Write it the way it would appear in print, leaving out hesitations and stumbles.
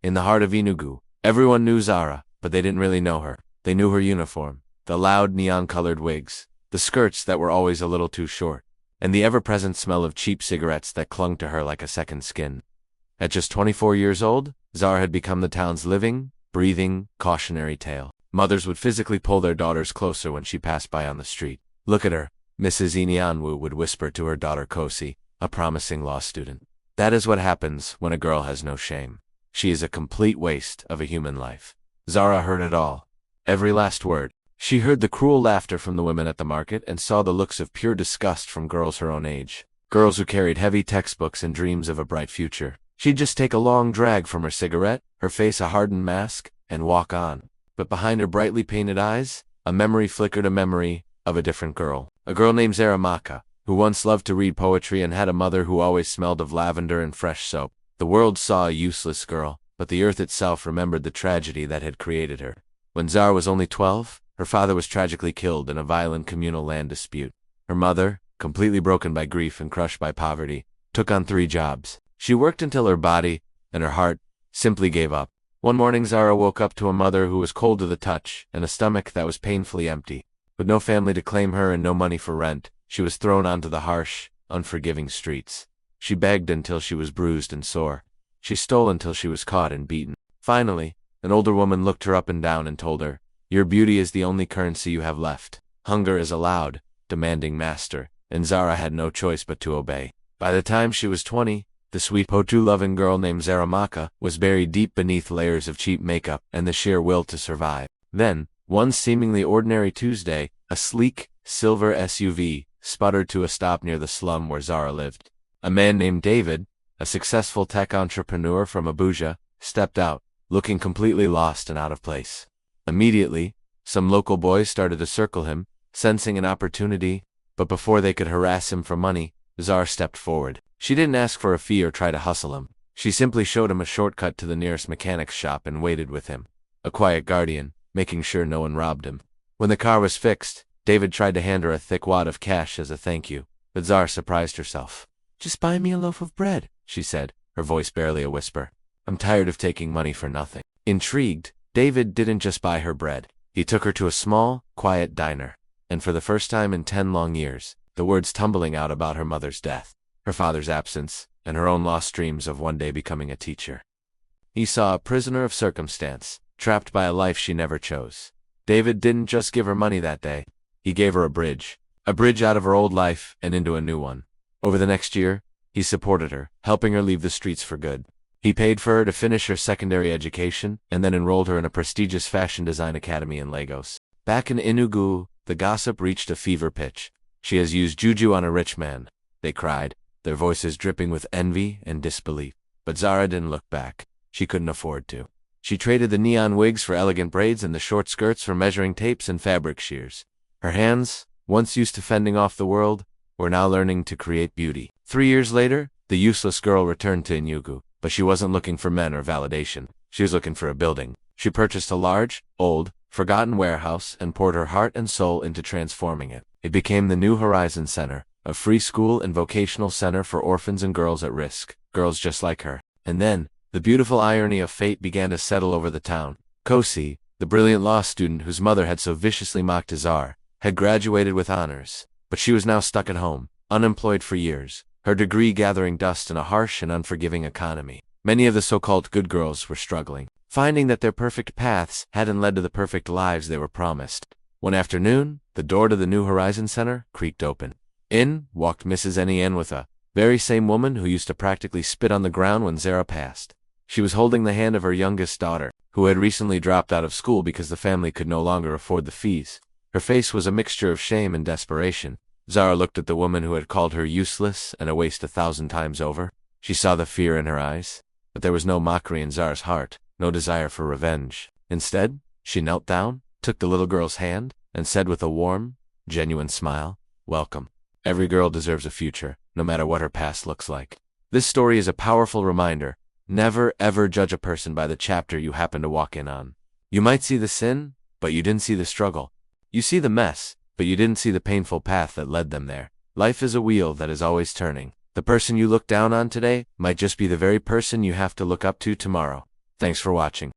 in the heart of Enugu. Everyone knew Zara, but they didn't really know her. They knew her uniform, the loud neon-colored wigs, the skirts that were always a little too short, and the ever-present smell of cheap cigarettes that clung to her like a second skin. At just 24 years old, Zara had become the town's living, breathing, cautionary tale. Mothers would physically pull their daughters closer when she passed by on the street. "Look at her," Mrs. Inianwu would whisper to her daughter Kosi, a promising law student. "That is what happens when a girl has no shame. She is a complete waste of a human life." Zara heard it all, every last word. She heard the cruel laughter from the women at the market and saw the looks of pure disgust from girls her own age, girls who carried heavy textbooks and dreams of a bright future. She'd just take a long drag from her cigarette, her face a hardened mask, and walk on. But behind her brightly painted eyes, a memory flickered, a memory of a different girl. A girl named Zaramaka, who once loved to read poetry and had a mother who always smelled of lavender and fresh soap. The world saw a useless girl, but the earth itself remembered the tragedy that had created her. When Zara was only 12, her father was tragically killed in a violent communal land dispute. Her mother, completely broken by grief and crushed by poverty, took on 3 jobs. She worked until her body and her heart simply gave up. One morning Zara woke up to a mother who was cold to the touch and a stomach that was painfully empty. With no family to claim her and no money for rent, she was thrown onto the harsh, unforgiving streets. She begged until she was bruised and sore. She stole until she was caught and beaten. Finally, an older woman looked her up and down and told her, "Your beauty is the only currency you have left. Hunger is a loud, demanding master," and Zara had no choice but to obey. By the time she was 20, the sweet Potu-loving girl named Zaramaka was buried deep beneath layers of cheap makeup and the sheer will to survive. Then, one seemingly ordinary Tuesday, a sleek, silver SUV sputtered to a stop near the slum where Zara lived. A man named David, a successful tech entrepreneur from Abuja, stepped out, looking completely lost and out of place. Immediately, some local boys started to circle him, sensing an opportunity, but before they could harass him for money, Zara stepped forward. She didn't ask for a fee or try to hustle him. She simply showed him a shortcut to the nearest mechanic's shop and waited with him, a quiet guardian, making sure no one robbed him. When the car was fixed, David tried to hand her a thick wad of cash as a thank you, but Zara surprised herself. "Just buy me a loaf of bread," she said, her voice barely a whisper. "I'm tired of taking money for nothing." Intrigued, David didn't just buy her bread. He took her to a small, quiet diner, and for the first time in 10 long years, the words tumbling out about her mother's death, her father's absence, and her own lost dreams of one day becoming a teacher. He saw a prisoner of circumstance, trapped by a life she never chose. David didn't just give her money that day. He gave her a bridge out of her old life and into a new one. Over the next year, he supported her, helping her leave the streets for good. He paid for her to finish her secondary education and then enrolled her in a prestigious fashion design academy in Lagos. Back in Enugu, the gossip reached a fever pitch. "She has used juju on a rich man," they cried, their voices dripping with envy and disbelief. But Zara didn't look back. She couldn't afford to. She traded the neon wigs for elegant braids and the short skirts for measuring tapes and fabric shears. Her hands, once used to fending off the world, were now learning to create beauty. 3 years later, the useless girl returned to Enugu, but she wasn't looking for men or validation. She was looking for a building. She purchased a large, old, forgotten warehouse and poured her heart and soul into transforming it. It became the New Horizon Center, a free school and vocational center for orphans and girls at risk, girls just like her. And then, the beautiful irony of fate began to settle over the town. Kosi, the brilliant law student whose mother had so viciously mocked Zara, had graduated with honors, but she was now stuck at home, unemployed for years, her degree gathering dust in a harsh and unforgiving economy. Many of the so-called good girls were struggling, finding that their perfect paths hadn't led to the perfect lives they were promised. One afternoon, the door to the New Horizon Center creaked open. In walked Mrs. Nian with a very same woman who used to practically spit on the ground when Zara passed. She was holding the hand of her youngest daughter, who had recently dropped out of school because the family could no longer afford the fees. Her face was a mixture of shame and desperation. Zara looked at the woman who had called her useless and a waste 1,000 times over. She saw the fear in her eyes, but there was no mockery in Zara's heart, no desire for revenge. Instead, she knelt down, took the little girl's hand, and said with a warm, genuine smile, "Welcome. Every girl deserves a future, no matter what her past looks like." This story is a powerful reminder. Never ever judge a person by the chapter you happen to walk in on. You might see the sin, but you didn't see the struggle. You see the mess, but you didn't see the painful path that led them there. Life is a wheel that is always turning. The person you look down on today might just be the very person you have to look up to tomorrow. Thanks for watching.